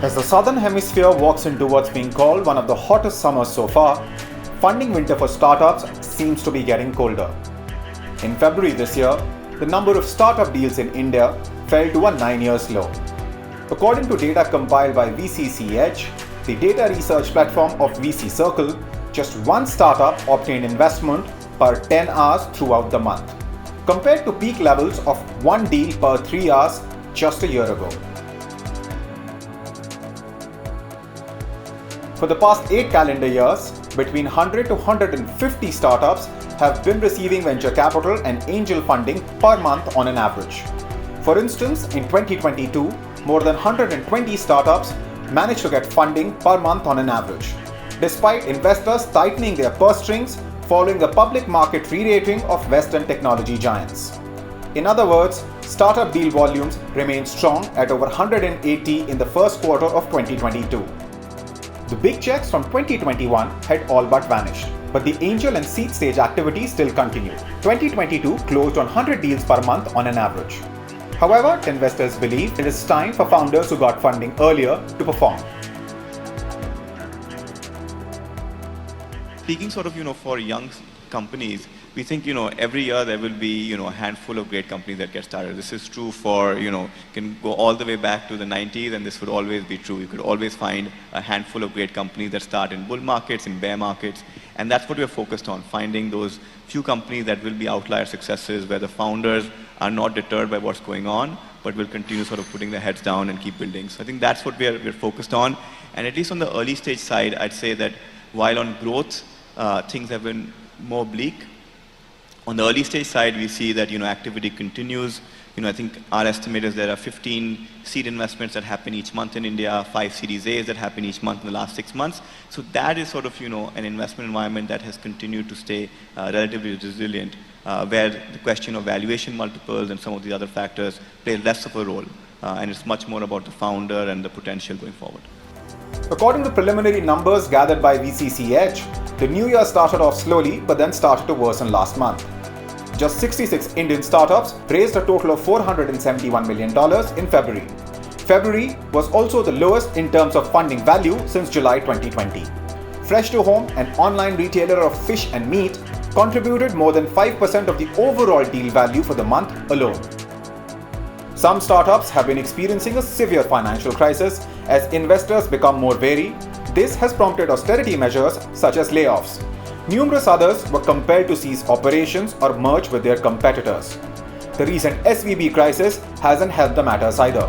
As the Southern Hemisphere walks into what's being called one of the hottest summers so far, funding winter for startups seems to be getting colder. In February this year, the number of startup deals in India fell to a 9-year low. According to data compiled by VCCEdge, the data research platform of VC Circle, just one startup obtained investment per 10 hours throughout the month, compared to peak levels of one deal per 3 hours just a year ago. For the past 8 calendar years, between 100 to 150 startups have been receiving venture capital and angel funding per month on an average. For instance, in 2022, more than 120 startups managed to get funding per month on an average, despite investors tightening their purse strings following the public market re-rating of Western technology giants. In other words, startup deal volumes remain strong at over 180 in the first quarter of 2022. The big checks from 2021 had all but vanished, but the angel and seed stage activity still continued. 2022 closed on 100 deals per month on an average. However, investors believe it is time for founders who got funding earlier to perform. Speaking for young companies, we think, every year there will be, a handful of great companies that get started. This is true for, can go all the way back to the 90s, and this would always be true. You could always find a handful of great companies that start in bull markets, in bear markets, and that's what we're focused on, finding those few companies that will be outlier successes, where the founders are not deterred by what's going on, but will continue putting their heads down and keep building. So I think that's what we're focused on. And at least on the early stage side, I'd say that while on growth, things have been more bleak, on the early stage side, we see that activity continues. I think our estimate is there are 15 seed investments that happen each month in India, 5 Series A's that happen each month in the last 6 months. So that is an investment environment that has continued to stay relatively resilient, where the question of valuation multiples and some of the other factors play less of a role. And it's much more about the founder and the potential going forward. According to preliminary numbers gathered by VCCEdge, the new year started off slowly but then started to worsen last month. Just 66 Indian startups raised a total of $471 million in February. February was also the lowest in terms of funding value since July 2020. Fresh to Home, an online retailer of fish and meat, contributed more than 5% of the overall deal value for the month alone. Some startups have been experiencing a severe financial crisis as investors become more wary. This has prompted austerity measures such as layoffs. Numerous others were compelled to cease operations or merge with their competitors. The recent SVB crisis hasn't helped the matters either.